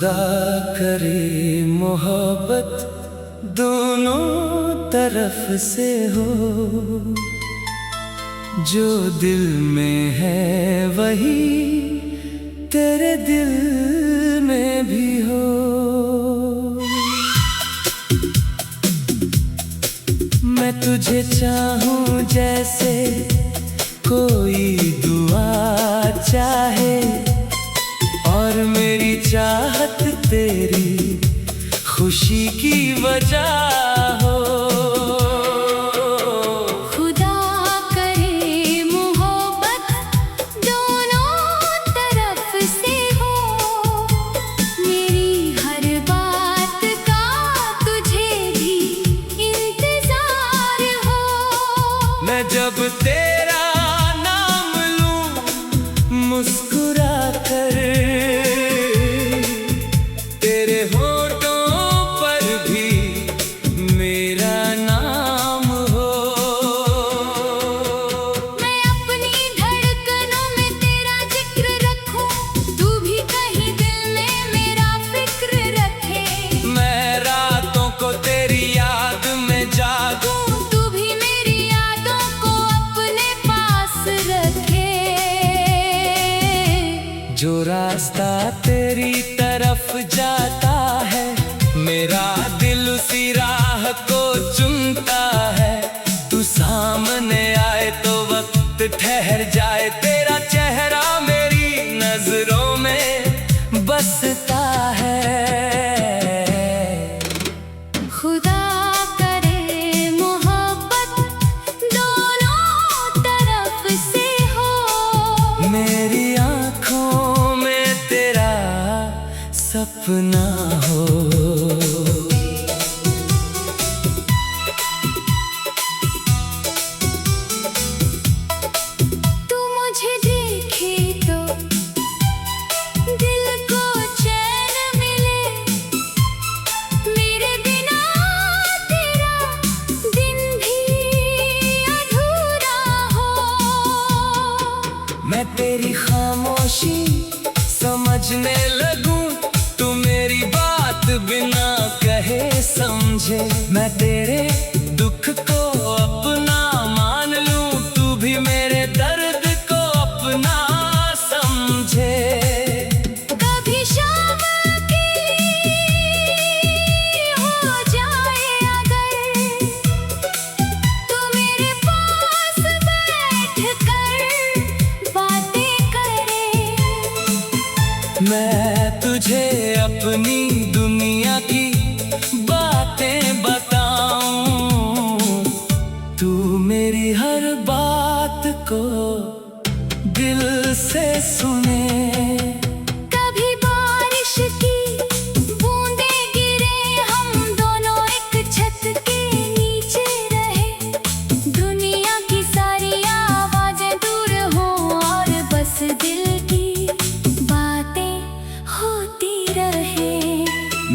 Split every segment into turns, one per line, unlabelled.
खुदा करे मोहब्बत दोनों तरफ से हो, जो दिल में है वही तेरे दिल में भी हो। मैं तुझे चाहूं जैसे कोई दुआ चाहे, और मेरी चाहत तेरी खुशी की वजह हो।
खुदा करे मोहब्बत दोनों तरफ से हो, मेरी हर बात का तुझे भी इंतजार हो।
मैं जब तेरा नाम लूं मुस्कुरा कर, तेरे होठों पर भी मेरा नाम हो।
मैं अपनी धड़कनों में तेरा जिक्र रखूं, तू भी कहीं दिल में मेरा फिक्र रखे।
मैं रातों को तेरी याद में जागूं,
तू भी मेरी यादों को अपने पास रखे।
जो रास्ता तेरी तरफ जाता है मेरा दिल उसी राह को चुनता है। तू सामने आए तो वक्त ठहर जाए, तेरा चेहरा मेरी नजरों में बसता है।
खुदा करे मोहब्बत दोनों तरफ से हो,
मेरी आँखों में तेरा सपना हो।
तू मुझे देखे तो दिल को चैन मिले, मेरे बिना तेरा दिन भी अधूरा हो।
मैं तेरी खामोशी समझने लगूं, तू मेरी बात बिना कहे समझे। मैं तेरे दुख को अपना मान लूं, तू भी मेरे दर्द को अपना समझे।
कभी शाम की हो जाए अगर, तू मेरे पास बैठ कर बातें करे।
मैं तुझे अपनी दुनिया की बातें बताऊं, तू मेरी हर बात को दिल से सुने।
कभी बारिश की बूंदें गिरे, हम दोनों एक छत के नीचे रहे। दुनिया की सारी आवाजें दूर हो और बस दिल की बातें होती रहे।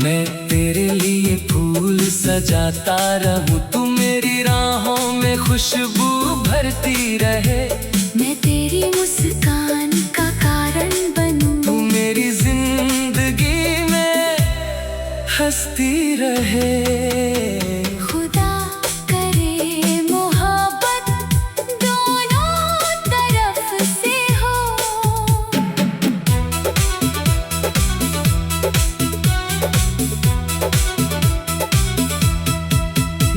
मैं तेरे लिए फूल सजाता रहूं, तू मेरी राहों में खुशबू भरती रहे।
मैं तेरी मुस्कान का कारण बनूं,
तू मेरी जिंदगी में हंसती रहे।
खुदा करे मोहब्बत दोनों तरफ से हो।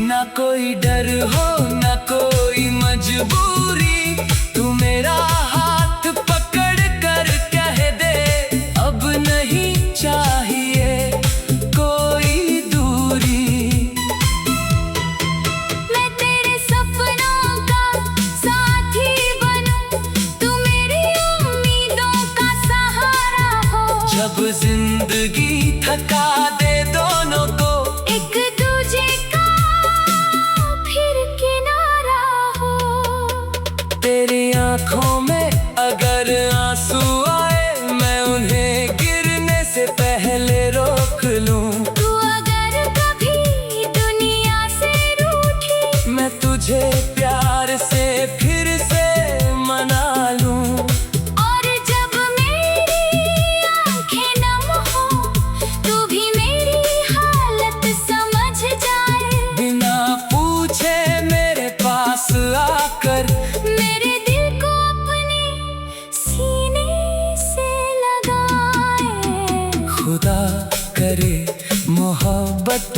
ना कोई डर हो ना कोई मजबूरी, तू मेरा हाथ पकड़ कर कह दे अब नहीं चाहिए कोई दूरी।
मैं तेरे सपनों का साथी बनूं, तू मेरी उम्मीदों का सहारा हो।
जब जिंदगी थका दे दोनों को,
एक दूजे का फिर किनारा हो।
मोहब्बत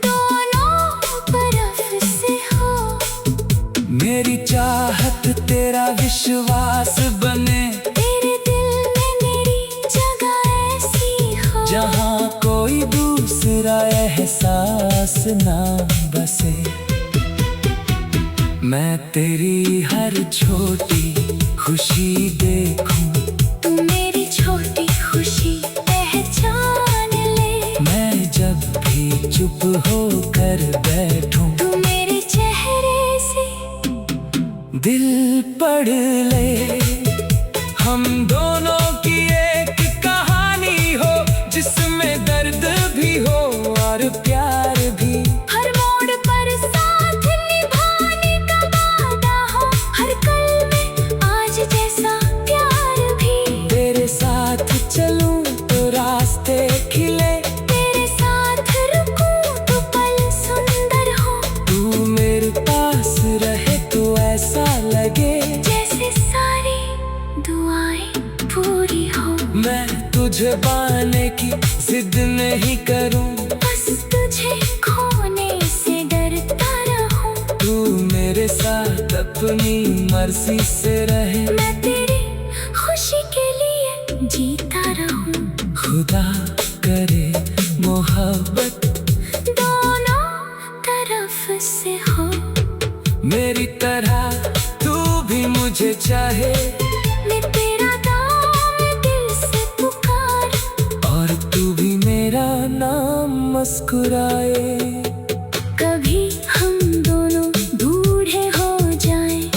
दोनों तरफ से हो।
मेरी चाहत तेरा विश्वास बने,
तेरे दिल में मेरी जगह ऐसी हो
जहाँ कोई दूसरा एहसास ना बसे। मैं तेरी हर छोटी खुशी देखूं,
तू मेरी छोटी खुशी पहचान ले।
मैं जब भी चुप होकर बैठूं,
तू मेरे चेहरे से
दिल पढ़ ले। हम दोनों की एक कहानी हो, जिसमें दर्द भी हो और प्यार भी।
हर मोड़ पर साथ निभाने का वादा हो, हर कल में आज जैसा प्यार भी।
तेरे साथ चलूं तो रास्ते खिले,
तेरे साथ रुकूं तो पल सुंदर हो।
तू मेरे पास रहे तो ऐसा लगे
जैसे सारी दुआएं पूरी हो।
मैं तुझे पाने की जिद नहीं करूं,
बस तुझे खोने से डरता रहूं।
तू मेरे साथ अपनी मर्जी से रहे।
मैं तेरी खुशी के लिए जीता रहूं।
खुदा करे मोहब्बत
दोनों तरफ से हो।
मेरी तरह तू भी मुझे चाहे,
मैं तेरा नाम दिल से पुकार,
और तू भी मेरा नाम मुस्कुराए।
कभी हम दोनों बूढ़े हो जाएं,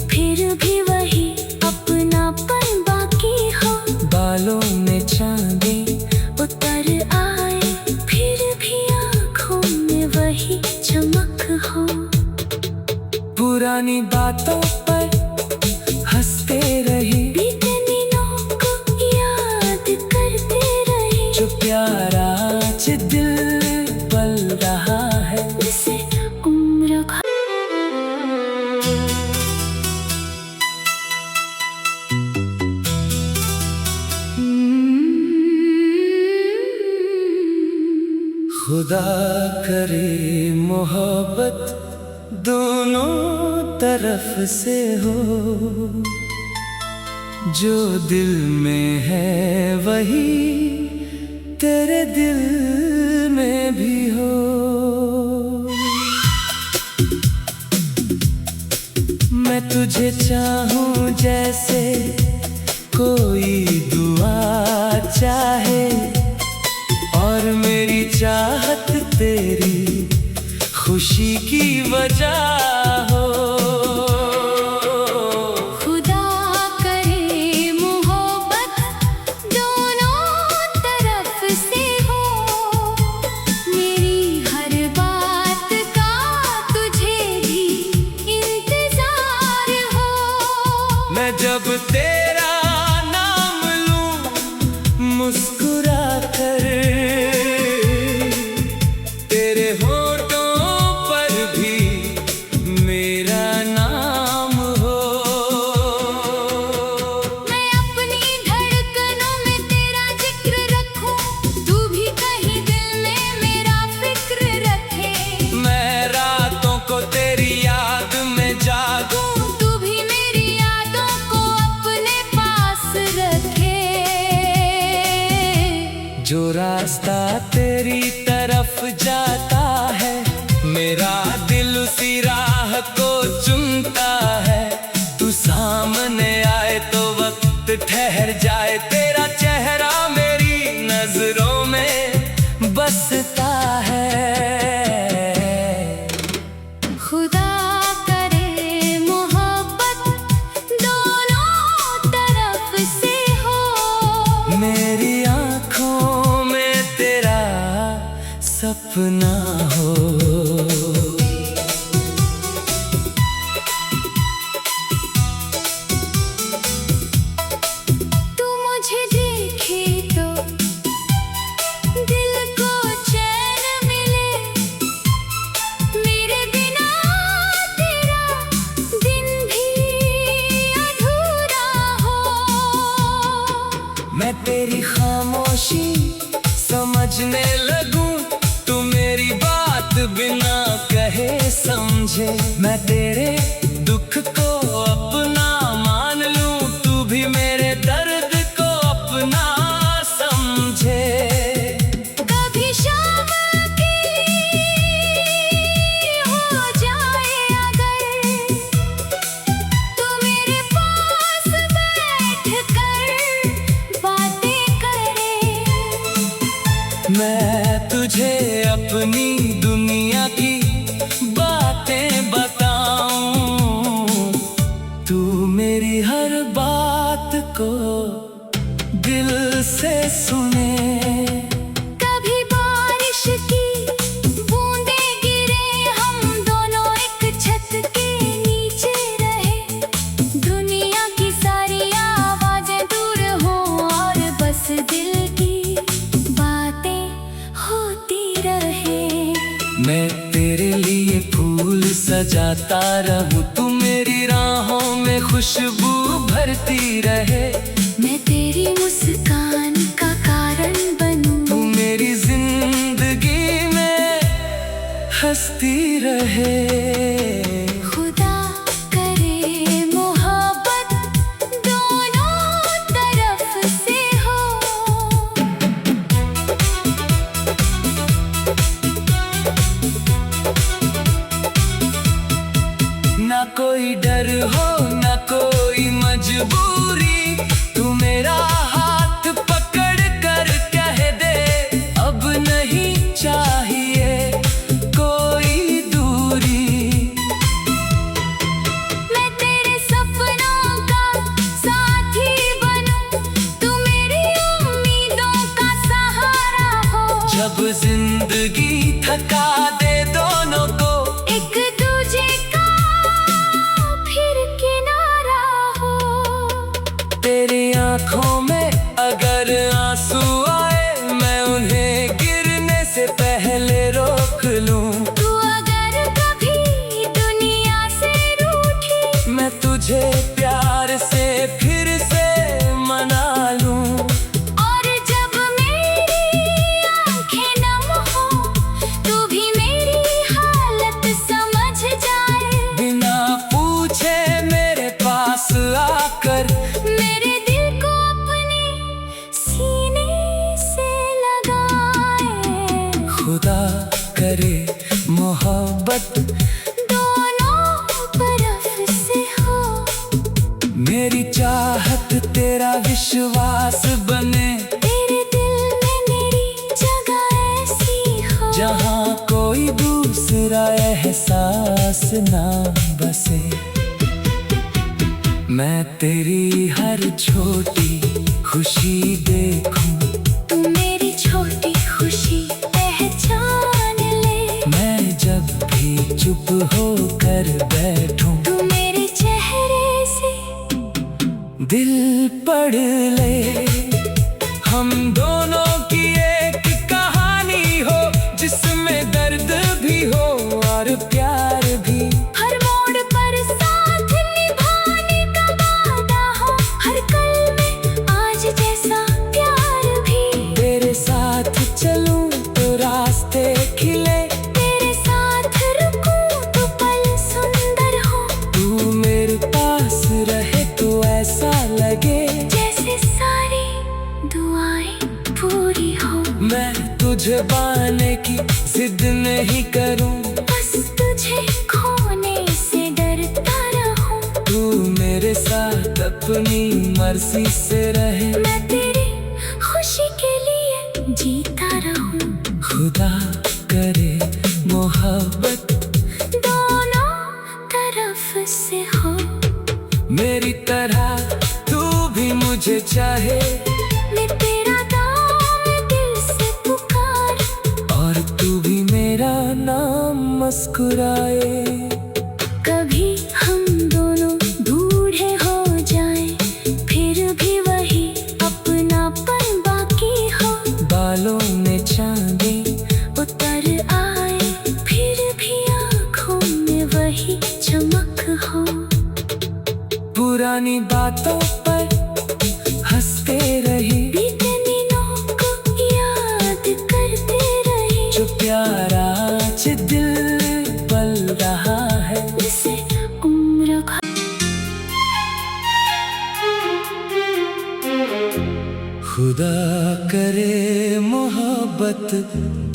फिर भी वही अपनापन बाकी हो।
बालों में चांदी
उतर आए, फिर भी आँखों में वही चमक हो।
पुरानी बातों पर हंसते रहे,
बीते दिनों को याद करते रहे।
जो प्यार आज दिल पल रहा है।
जिसे उम्र का
खुदा करे मोहब्बत दोनों तरफ से हो, जो दिल में है वही तेरे दिल में भी हो। मैं तुझे चाहूं जैसे कोई दुआ चाहे, और मेरी चाहत तेरी खुशी की वजह हो।
खुदा करे मोहब्बत दोनों तरफ से हो। मेरी हर बात का तुझे भी इंतजार हो।
मैं जब तेरा नाम लूं मुस्कुरा कर, तेरे होठों पर भी मेरा नाम हो।
मैं अपनी धड़कनों में तेरा जिक्र रखूं, तू भी कहीं दिल में मेरा फिक्र रखे।
मैं रातों को तेरी याद में जागूं,
तू भी मेरी यादों को अपने पास रखे।
जो रास्ता तेरी तरफ जाता है, मेरा दिल उसी राह को चुनता है। तू सामने आए तो वक्त ठहर जाए, तेरा चेहरा मेरी नजरों में बसता है।
खुदा करे मोहब्बत दोनों तरफ से हो।
मेरी आँखों में तेरा सपना हो। बिना कहे समझे। मैं तेरे दुख को अपना मान लूं, तू भी मेरे दर्द को अपना समझे।
कभी शाम की हो जाए अगर, तो मेरे पास बैठ कर बातें करे।
मैं तुझे अपनी दुनिया की बातें बताऊं, तू मेरी हर बात को दिल से सुने।
कभी बारिश की बूंदें गिरे, हम दोनों एक छत के नीचे रहे। दुनिया की सारी आवाजें दूर हो और बस दिल की बातें होती रहे।
मैं तेरे लिए फूल सजाता रहूं, तू मेरी राहों में खुशबू भरती रहे।
मैं तेरी मुस्कान का कारण बनूं,
तू मेरी जिंदगी में हंसती रहे।
खुदा करे मोहब्बत दोनों तरफ से हो।
ना कोई डर हो ना कोई मजबूरी, तू मेरा हाथ पकड़ कर कह दे, अब नहीं चाहिए कोई दूरी।
मैं तेरे सपनों का साथी बनूं, तू मेरी उम्मीदों का सहारा हो।
जब जिंदगी थका दे दोनों को,
एक दूजे का फिर किनारा हो।
तेरी आंखों में अगर आंसू आए, मैं उन्हें गिरने से पहले रोक लूं।
तू अगर कभी दुनिया से रूठी,
मैं तुझे प्यार से फिर से मना लूं।
और जब मेरी आंखें नम हो, तू भी मेरी हालत समझ जाए।
बिना पूछे मेरे पास आकर,
मेरे दिल को अपने सीने से लगाए।
खुदा करे मोहब्बत
दोनों तरफ से हो।
मेरी चाहत तेरा विश्वास बने,
तेरे दिल में मेरी जगह ऐसी हो,
जहाँ कोई दूसरा एहसास ना बसे। मैं तेरी हर छोटी खुशी देखूं,
तू मेरी छोटी खुशी पहचान ले।
मैं जब भी चुप होकर बैठूं,
तू मेरे चेहरे से
दिल पढ़ ले। हम दोनों की एक कहानी हो, जिसमें दर्द भी हो और प्यार भी।
हर मोड़ पर साथ निभाने का वादा हो, हर पल में आज जैसा प्यार भी।
तेरे साथ चलूं तो रास्ते खिले,
तेरे साथ रुकूं तो पल सुंदर हो।
तू मेरे पास रहे तो ऐसा लगे,
जैसे सारी दुआएं पूरी हो।
मैं तुझे पाने की जिद नहीं करूं,
बस तुझे खोने से डरता रहूं।
तू मेरे साथ अपनी मर्जी से रहे।
मैं तेरी खुशी के लिए जीता रहूं।
खुदा करे मोहब्बत
दोनों तरफ से हो।
मेरी तरह तू भी मुझे चाहे,
मैं तेरा नाम दिल से पुकार,
और तू भी मेरा नाम मुस्कुराए।
कभी हम दोनों बूढ़े हो जाएं, फिर भी वही अपनापन बाकी हो।
बालों में चांदी
उतर आए, फिर भी आँखों में वही चमक हो।
पुरानी बातों पर हंसते रहे,
बीते दिनों को याद करते रहे।
जो प्यार आज दिल मोहब्बत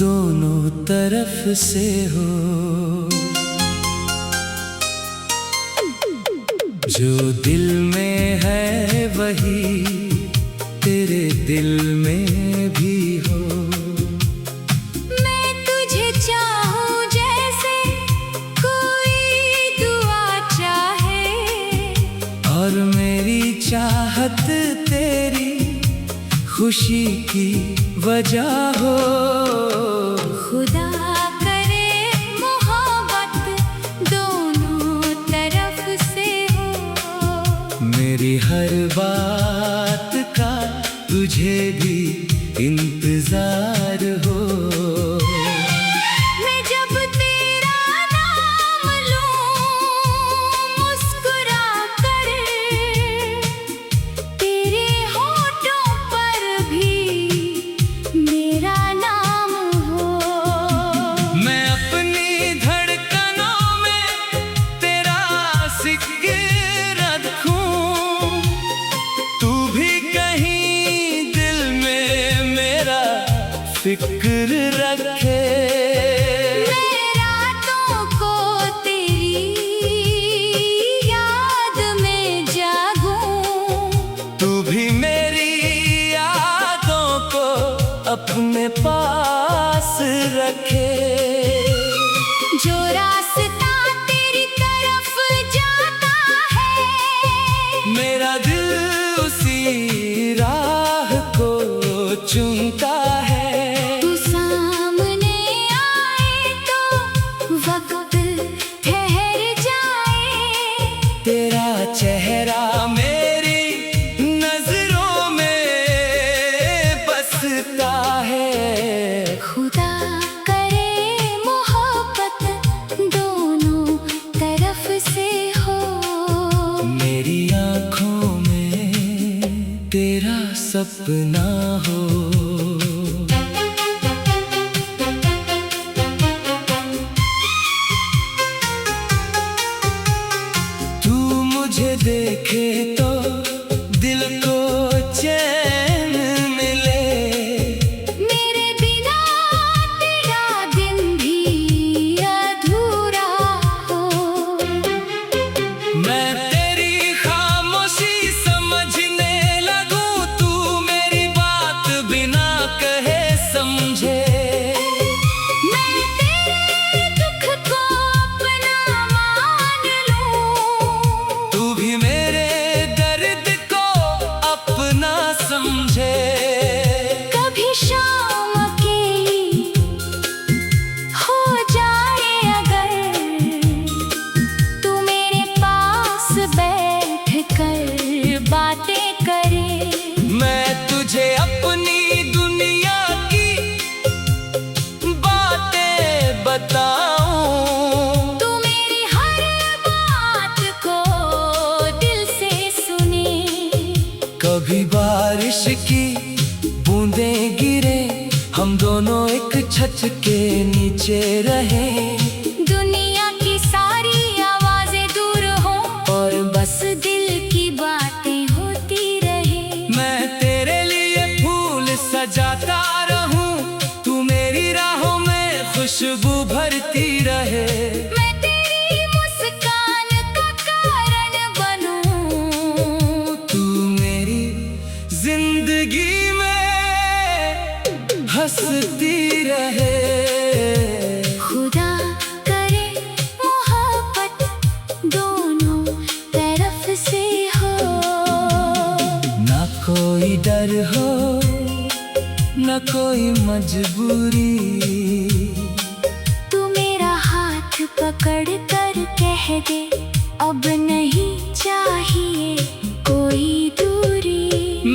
दोनों तरफ से हो। जो दिल में है वही तेरे दिल में भी हो।
मैं तुझे चाहूं जैसे कोई दुआ चाहे,
और मेरी चाहत तेरी खुशी की वजह हो।
खुदा करे मोहब्बत दोनों तरफ से हो।
मेरी हर बात का तुझे भी इंतजार हो।
मैं जब तेरा नाम लूं मुस्कुरा कर, तेरे होठों पर भी मेरा नाम हो।
मैं अपनी धड़कनों में तेरा जिक्र रखूं, तू भी कहीं दिल में मेरा फिक्र रखे।
मैं रातों को तेरी याद में जागूं,
तू भी मेरी यादों को अपने पास रखे।
जो रास्ता तेरी तरफ जाता है,
मेरा दिल उसी राह को चुनता है।
तू सामने आए तो वक्त ठहर जाए।
तेरा चेहरा मेरी नजरों में बसता है।
खुदा करे मोहब्बत दोनों तरफ से हो।
मेरी आँखों में तेरा सपना हो। तू मुझे देखे तो दिल को चैन मिले।
मेरे बिना तेरा दिन भी अधूरा हो।
मैं तेरी खामोशी समझने लगूं, तू मेरी बात बिना कहे समझे।
मैं तेरे दुख को अपना मान लूं,
तू भी मेरे दर्द को अपना समझे।
कभी शाम अकेली हो जाए अगर, तू मेरे पास बैठ कर बातें करे।
मैं तुझे अपनी दुनिया की बातें बताऊं,
तू मेरी हर बात को दिल से सुने।
कभी बारिश की बूंदें गिरे, हम दोनों एक छत के नीचे रहे।
दुनिया की सारी आवाजें दूर हो और बस दिल की बातें होती रहे।
मैं तेरे लिए फूल सजाता रहूं, तू मेरी राहों में खुशबू भरती रहे।
मैं तेरी मुस्कान का कारण बनूं,
तू मेरी जिंदगी में हंसती रहे।
खुदा करे मोहब्बत दोनों तरफ से हो।
ना कोई डर हो ना कोई मजबूरी,
तू मेरा हाथ पकड़ कर कह दे अब नहीं चाहिए कोई दूरी।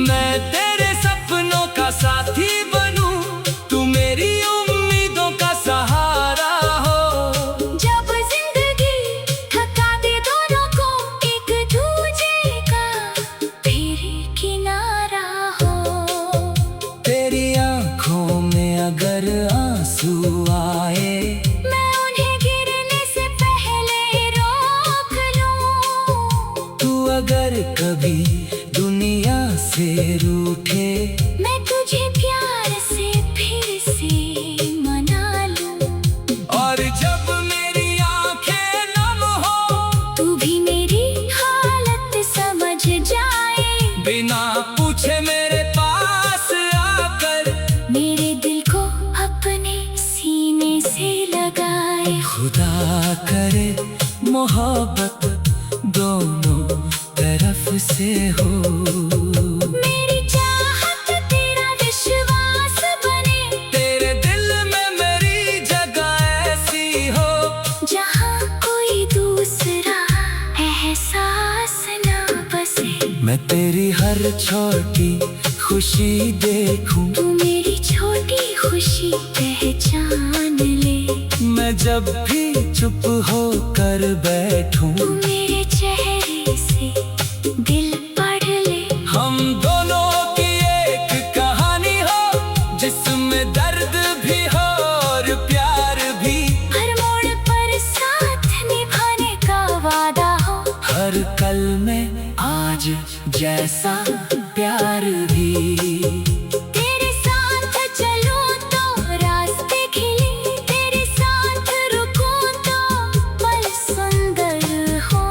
मैं तेरे सपनों का साथी बनूं, तू मेरी उम्मीदों का सहारा हो।
जब जिंदगी थका दे दोनों को, एक दूजे का फिर किनारा हो।
तेरी आँखों में अगर आंसू आए,
मैं उन्हें गिरने से पहले रोक लूं।
तू अगर कभी दुनिया से रूठे,
मैं तुझे प्यार से फिर से
करे मोहब्बत दोनों तरफ से हो।
मेरी चाहत तेरा विश्वास बने,
तेरे दिल में मेरी जगह ऐसी हो,
जहाँ कोई दूसरा एहसास न बसे।
मैं तेरी हर छोटी खुशी देखूं,
तू मेरी छोटी खुशी पहचान ले।
मैं जब भी चुप हो कर बैठूं,
तू मेरे चेहरे से दिल पढ़ ले।
हम दोनों की एक कहानी हो, जिसमें दर्द भी हो और प्यार भी।
हर मोड़ पर साथ निभाने का वादा हो,
हर कल में आज जैसा प्यार भी।
तेरे साथ चलूं तो रास्ते खिले, तेरे साथ रुकूं तो पल सुंदर हो।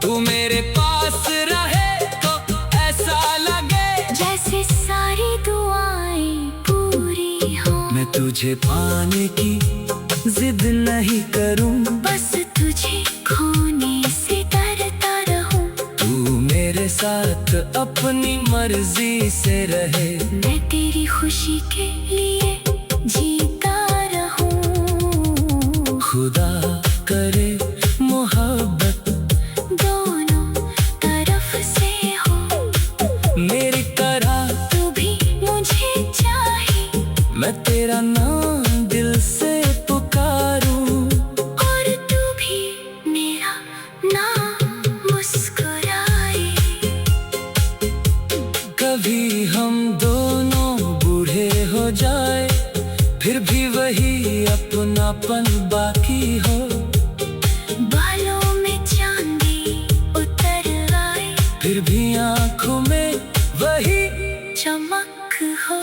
तू मेरे पास रहे तो ऐसा लगे
जैसे सारी दुआएं पूरी हो।
मैं तुझे पाने की जिद नहीं करूं,
बस तुझे खोने से डरता रहूं।
तू मेरे साथ अपनी मर्जी से रहे।
मैं तेरी खुशी के लिए जीता रहूं।
खुदा करे मोहब्बत
दोनों तरफ से हो,
मेरी तरह
तू भी मुझे चाहे।
मैं तेरा नाम दिल से पुकारूं,
और तू भी मेरा नाम मुस्कुराए।
कभी हम दोनों बूढ़े हो जाए, फिर भी वही अपनापन बाकी हो।
बालों में चांदी उतर आए,
फिर भी आंखों में वही
चमक हो।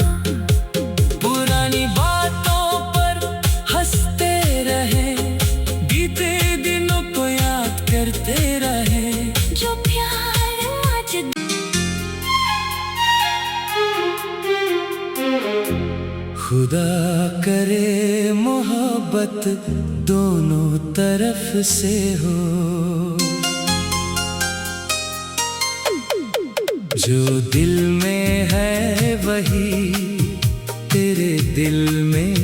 पुरानी बातों पर हंसते रहे, बीते दिनों को याद करते रहे।
जो प्यार आज
खुदा करे मोहब्बत दोनों तरफ से हो, जो दिल में है वही तेरे दिल में